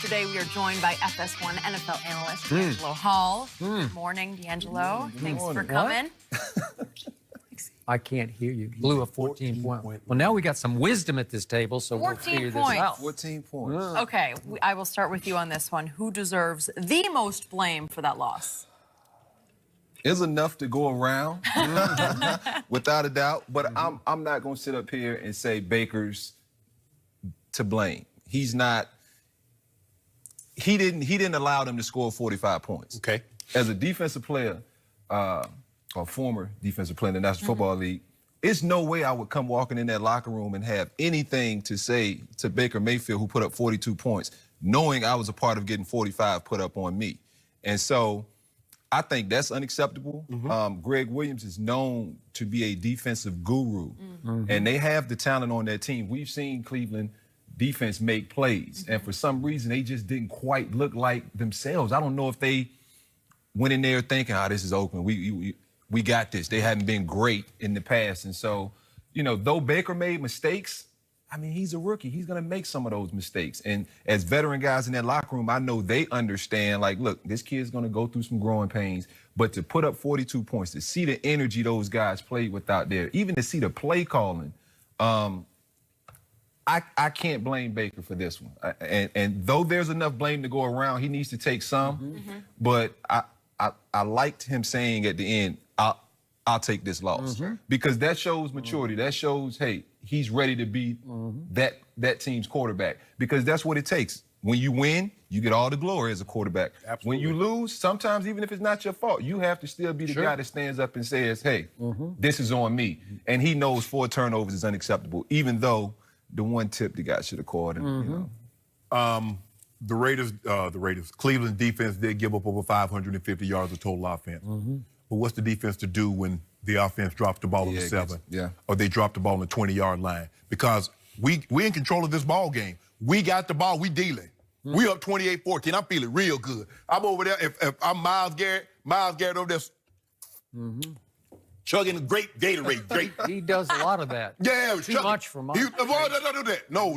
Today we are joined by FS1 NFL analyst Deangelo Hall. Good morning, Deangelo. Thanks for coming. I can't hear you. Blew a 14-point. Well, now we got some wisdom at this table, so we'll figure this out. 14 points. Okay, I will start with you on this one. Who deserves the most blame for that loss? There's enough to go around, without a doubt. But I'm not going to sit up here and say Baker's to blame. He's not. He didn't allow them to score 45 points. Okay. As a defensive player, or former defensive player in the National Football League, it's no way I would come walking in that locker room and have anything to say to Baker Mayfield, who put up 42 points, knowing I was a part of getting 45 put up on me. And so I think that's unacceptable. Greg Williams is known to be a defensive guru, and they have the talent on their team. We've seen Cleveland defense make plays, and for some reason, they just didn't quite look like themselves. I don't know if they went in there thinking, this is Oakland. We got this. They hadn't been great in the past. And so, you know, though Baker made mistakes, I mean, he's a rookie. He's going to make some of those mistakes. And as veteran guys in that locker room, I know they understand, like, look, this kid's going to go through some growing pains. But to put up 42 points, to see the energy those guys played with out there, even to see the play calling, I can't blame Baker for this one. And though there's enough blame to go around, he needs to take some. But I liked him saying at the end, I'll take this loss. Because that shows maturity. That shows, hey, he's ready to be that team's quarterback. Because that's what it takes. When you win, you get all the glory as a quarterback. Absolutely. When you lose, sometimes even if it's not your fault, you have to still be the guy that stands up and says, hey, this is on me. And he knows 4 turnovers is unacceptable, even though the one tip the guy should have called him. You know. The Raiders, Cleveland defense did give up over 550 yards of total offense. But what's the defense to do when the offense drops the ball on the 7? Or they drop the ball on the 20-yard line? Because we're in control of this ball game. We got the ball. We dealing. We up 28-14. I'm feeling real good. I'm over there. If I'm Miles Garrett over there chugging a great Gatorade. Great. He does a lot of that. Yeah, Too much for Miles. No.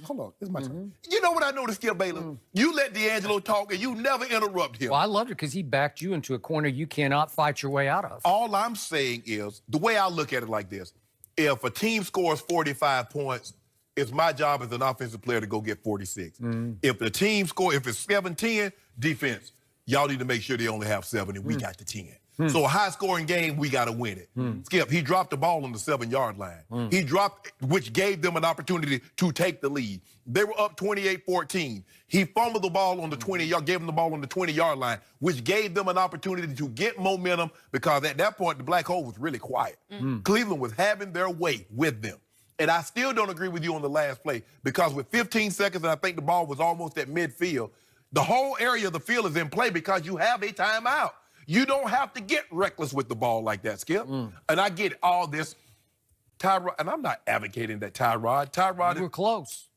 Hold on. It's my turn. You know what I noticed, Skip Bayless? You let Deangelo talk and you never interrupt him. Well, I loved it because he backed you into a corner you cannot fight your way out of. All I'm saying is, the way I look at it like this, if a team scores 45 points, it's my job as an offensive player to go get 46. If the team if it's 7-10, defense, y'all need to make sure they only have 7 and we got the 10. So a high-scoring game, we got to win it. Skip, he dropped the ball on the 7-yard line. He dropped, which gave them an opportunity to take the lead. They were up 28-14. He fumbled the ball on the 20-yard, gave them the ball on the 20-yard line, which gave them an opportunity to get momentum because at that point, the black hole was really quiet. Cleveland was having their way with them. And I still don't agree with you on the last play because with 15 seconds, and I think the ball was almost at midfield, the whole area of the field is in play because you have a timeout. You don't have to get reckless with the ball like that, Skip. And I get all this. Tyrod, and I'm not advocating that Tyrod. You were close.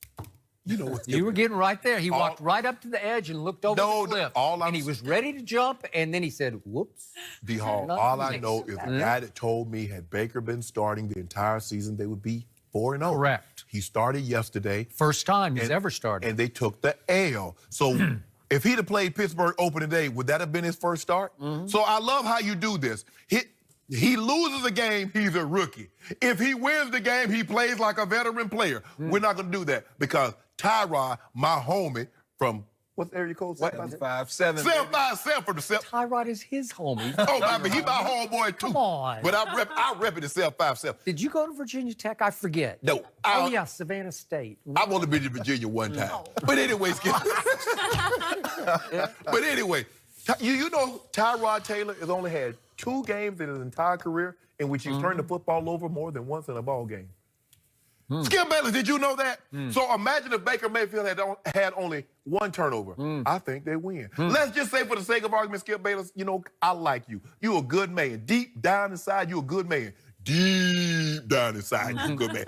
You know what? You were getting right there. He walked right up to the edge and looked over the cliff. And he was ready to jump, and then he said, whoops. D. Hall, all I know is the guy that told me had Baker been starting the entire season, they would be 4-0. Correct. He started yesterday. First time he's ever started. And they took the L. So if he'd have played Pittsburgh opening day, would that have been his first start? So I love how you do this. He loses a game, he's a rookie. If he wins the game, he plays like a veteran player. We're not going to do that because Tyrod, my homie from, what's the area code? 757. 757 from the Tyrod is his homie. He's my homeboy too. Come on. But I rep it at 757. Did you go to Virginia Tech? I forget. No. Oh, yeah, Savannah State. I've only been to Virginia one time. But anyway, Skip. But anyway, you know Tyrod Taylor has only had 2 games in his entire career in which he's turned the football over more than once in a ball game. Skip Bayless, did you know that? So imagine if Baker Mayfield had only 1 turnover. I think they win. Let's just say for the sake of argument, Skip Bayless, you know, I like you. You're a good man. Deep down inside, you're a good man. Deep down inside, you're a good man.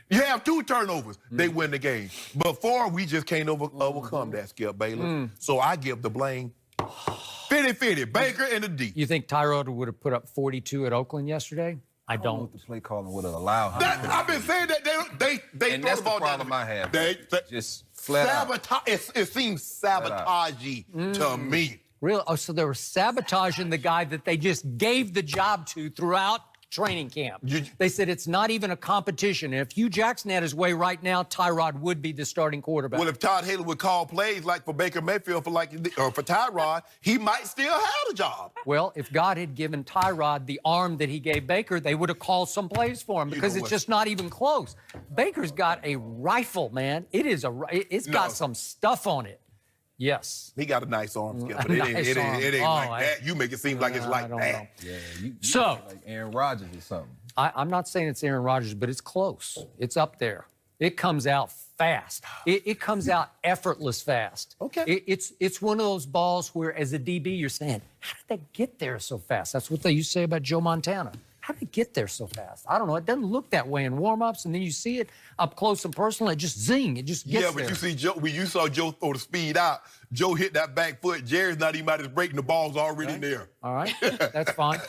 You have 2 turnovers, they win the game. But 4, we just can't overcome that, Skip Bayless. So I give the blame 50-50, Baker and the D. You think Tyrod would have put up 42 at Oakland yesterday? I know don't. if the play calling would allow him. I've been saying that they And throw that's the ball the problem down. I have. They Just flat out. sabotage. It seems sabotagey to me. Really? Oh, so they were sabotaging the guy that they just gave the job to throughout training camp. They said it's not even a competition. And if Hugh Jackson had his way right now, Tyrod would be the starting quarterback. Well, if Todd Haley would call plays like for Baker Mayfield or for Tyrod, he might still have the job. Well, if God had given Tyrod the arm that he gave Baker, they would have called some plays for him because it's just not even close. Baker's got a rifle, man. It's got some stuff on it. Yes. He got a nice arm, Skip, but Nice it ain't arm. like that. You make it seem like it's like don't that. know. Yeah, you So- like Aaron Rodgers or something. I'm not saying it's Aaron Rodgers, but it's close. It's up there. It comes out fast. It comes out effortless fast. Okay. It's one of those balls where, as a DB, you're saying, how did they get there so fast? That's what they used to say about Joe Montana. How did it get there so fast? I don't know. It doesn't look that way in warm-ups, and then you see it up close and personal. It just zing. It just gets there. Yeah, but you see Joe, when you saw Joe throw the speed out, Joe hit that back foot. Jerry's not even out of breaking, the ball's already there. All right, that's fine.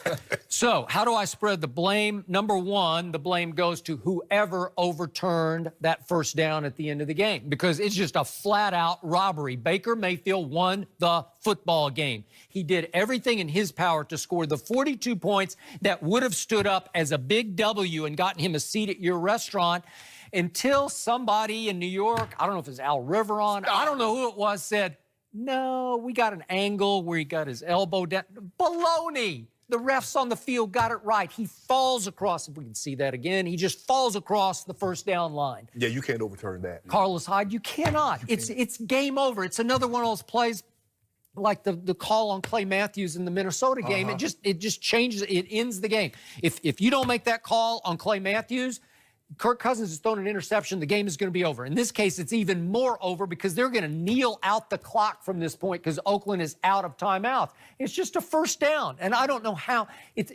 So how do I spread the blame? Number one, the blame goes to whoever overturned that first down at the end of the game because it's just a flat-out robbery. Baker Mayfield won the football game. He did everything in his power to score the 42 points that would have stood up as a big W and gotten him a seat at your restaurant until somebody in New York, I don't know if it's Al Riveron, I don't know who it was, said, no, we got an angle where he got his elbow down. Baloney! The refs on the field got it right. He falls across, if we can see that again, he just falls across the first down line. Yeah, you can't overturn that. Carlos Hyde, you cannot. It's game over. It's another one of those plays like the call on Clay Matthews in the Minnesota game. It just changes, it ends the game. If you don't make that call on Clay Matthews, Kirk Cousins has thrown an interception, the game is going to be over. In this case, it's even more over because they're going to kneel out the clock from this point because Oakland is out of timeout. It's just a first down, and I don't know how.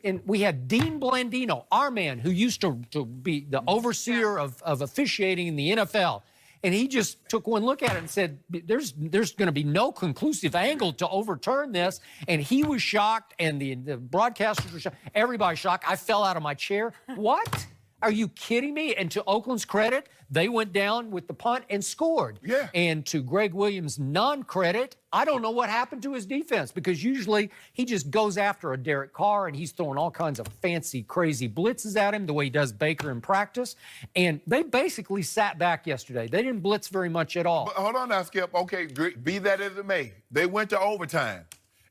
And we had Dean Blandino, our man, who used to be the overseer of officiating in the NFL, and he just took one look at it and said, there's going to be no conclusive angle to overturn this, and he was shocked, and the broadcasters were shocked. Everybody shocked. I fell out of my chair. What? Are you kidding me? And to Oakland's credit, they went down with the punt and scored. Yeah. And to Greg Williams' non-credit, I don't know what happened to his defense because usually he just goes after a Derek Carr and he's throwing all kinds of fancy, crazy blitzes at him the way he does Baker in practice. And they basically sat back yesterday. They didn't blitz very much at all. But hold on now, Skip. Okay, be that as it may, they went to overtime.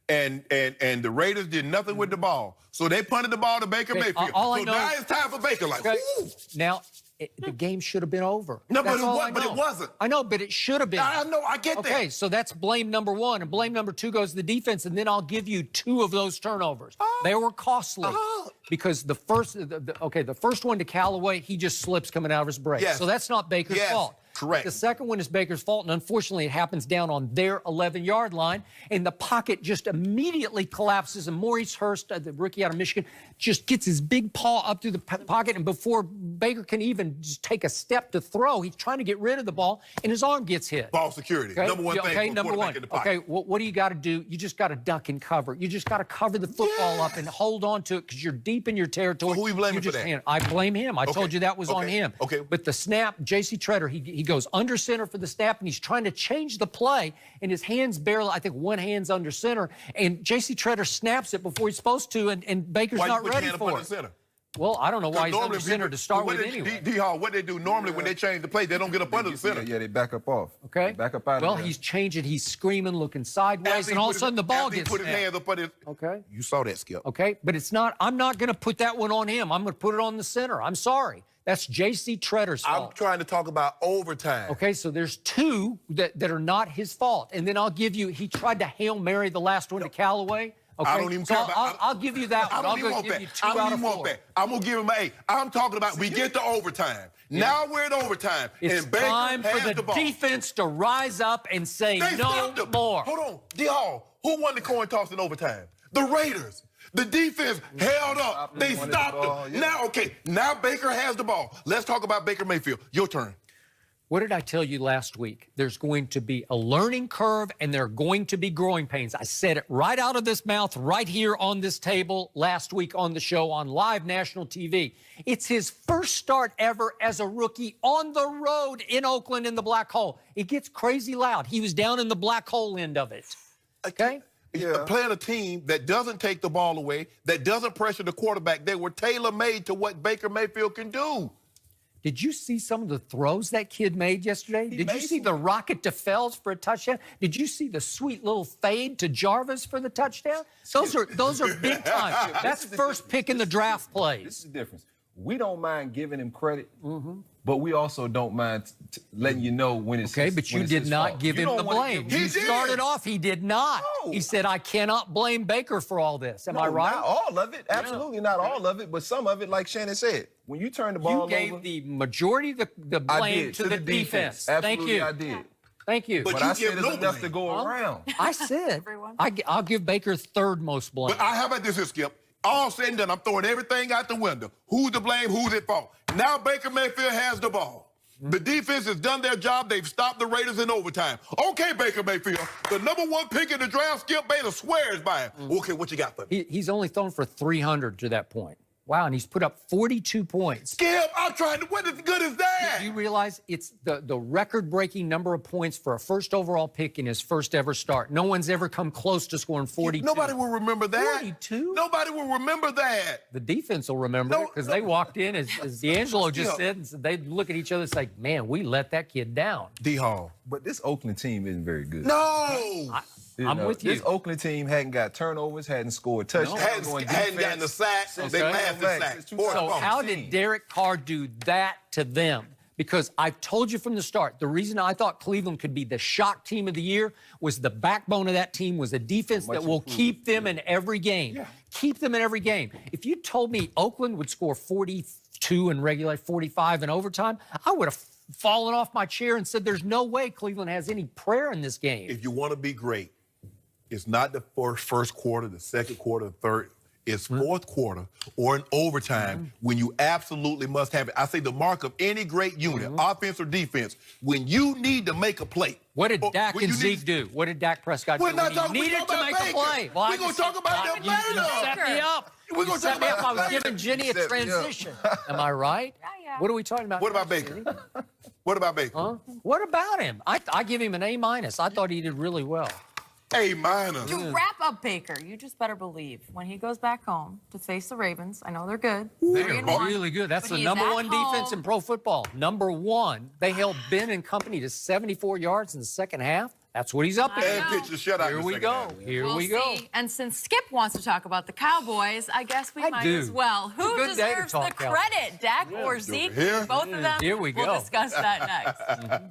And the Raiders did nothing with the ball. So they punted the ball to Baker Mayfield. all I so know now it's time for Baker. Like, whoo. Now, the game should have been over. No, That's all I but it know. wasn't. I know, but it should have been. I know, I get that. Okay, so that's blame number one. And blame number two goes to the defense. And then I'll give you two of those turnovers. They were costly because the first one to Callaway, he just slips coming out of his break. Yes. So that's not Baker's fault. Correct. The second one is Baker's fault, and unfortunately, it happens down on their 11-yard line, and the pocket just immediately collapses, and Maurice Hurst, the rookie out of Michigan, just gets his big paw up through the pocket, and before Baker can even just take a step to throw, he's trying to get rid of the ball, and his arm gets hit. Ball security. Okay? Number one thing Okay, for number quarterback one. in the pocket. Okay, what do you got to do? You just got to duck and cover. You just got to cover the football up and hold on to it because you're deep in your territory. So who are you blaming for that? I blame him. I told you that was on Okay. him. Okay. But the snap, J.C. Treader, he goes under center for the snap, and he's trying to change the play, and his hand's barely, I think one hand's under center, and J.C. Treader snaps it before he's supposed to, and Baker's Why not you put your ready hand up for under it. center? Well, I don't know why he's under Normally center to start with anyway. D-Hall, what they do normally when they change the play, they don't get up under the center. Yeah, they back up off. Okay. They back up out Well, of there. he's changing, he's screaming, looking sideways, After he and all put of a sudden the ball after he gets put his snapped. hands up on his. Okay. You saw that, Skip. Okay, but it's not, I'm not going to put that one on him. I'm going to put it on the center. I'm sorry. That's J.C. Treader's I'm fault. trying to talk about overtime. Okay, so there's two that are not his fault. And then I'll give you, he tried to Hail Mary the last one to Callaway. Okay? I don't even so care about I'll give you that I one. don't I'm even going want to give you that. two I don't out even of want four. that. I'm going to give him an 8. I'm talking about we get to overtime. Now we're at overtime. It's and Baker time for has the ball. defense to rise up and say They no stopped him. more. Hold on. D-Hall, who won the coin toss in overtime? The Raiders. The defense held up. They stopped him. Yeah. Now Baker has the ball. Let's talk about Baker Mayfield. Your turn. What did I tell you last week? There's going to be a learning curve and there are going to be growing pains. I said it right out of this mouth, right here on this table last week on the show on live national TV. It's his first start ever as a rookie on the road in Oakland in the black hole. It gets crazy loud. He was down in the black hole end of it. Okay? Yeah. Playing a team that doesn't take the ball away, that doesn't pressure the quarterback. They were tailor-made to what Baker Mayfield can do. Did you see some of the throws that kid made yesterday? Did you see the rocket to Fells for a touchdown? Did you see the sweet little fade to Jarvis for the touchdown? Those are big time. That's first pick in the draft plays. This is the difference. We don't mind giving him credit, but we also don't mind letting you know when it's okay. But you did not give him the blame. He started off. He did not. No. He said, "I cannot blame Baker for all this." Am I right? Not all of it. Absolutely not all of it, but some of it, like Shannon said. When you turn the ball over, you gave the majority of the blame to the defense. Absolutely, Thank you. I did. Thank you. But But you I said give it's no enough blame. to go around. I said I'll give Baker third most blame. But how about this here, Skip? All said and done, I'm throwing everything out the window. Who's to blame? Who's at fault? Now Baker Mayfield has the ball. The defense has done their job. They've stopped the Raiders in overtime. Okay, Baker Mayfield, the #1 pick in the draft, Skip Bayless swears by him. Okay, what you got for me? He's only thrown for 300 to that point. Wow, and he's put up 42 points. Skip, I'm trying to. What as good as that? Do you realize it's the record-breaking number of points for a first overall pick in his first ever start? No one's ever come close to scoring 42. Nobody will remember that. 42? Nobody will remember that. The defense will remember it because they walked in, as Deangelo just said, and they'd look at each other and say, man, we let that kid down. D Hall. But this Oakland team isn't very good. No. I'm with you. This Oakland team hadn't got turnovers, hadn't scored touchdowns. Hadn't gotten the sack. They passed the sack. So how did Derek Carr do that to them? Because I've told you from the start, the reason I thought Cleveland could be the shock team of the year was the backbone of that team was a defense that will keep them in every game. Yeah. Keep them in every game. If you told me Oakland would score 42 in regular, 45 in overtime, I would have fallen off my chair and said there's no way Cleveland has any prayer in this game. If you want to be great, it's not the first quarter, the second quarter, the third. It's fourth quarter or in overtime when you absolutely must have it. I say the mark of any great unit, offense or defense, when you need to make a play. What did Dak and Zeke do? What did Dak Prescott do? We're not When talking- he we needed talking to make about a play. Baker. Well, We're gonna talk about them you later. set me up. We're gonna You set talk me up. about I was Baker. giving Jenny a Set me up. transition. Am I right? Yeah. What are we talking about? What about now, Baker? Jenny? What about Baker? Huh? What about him? I give him an A-. I thought he did really well. A minus. To wrap up Baker, you just better believe when he goes back home to face the Ravens, I know they're good. They're 3-1, really good. That's but the he's number at one defense home. in pro football. Number one. They held Ben and company to 74 yards in the second half. That's what he's up I against. know. And pitch the shutout. Here in the we second go. half. Here We'll we go. see. And since Skip wants to talk about the Cowboys, I guess we I might do. as well. It's a Who good day to deserves talk the Cowboys. credit, Dak or Zeke? Here. Both of them. Here we We'll go. discuss that next.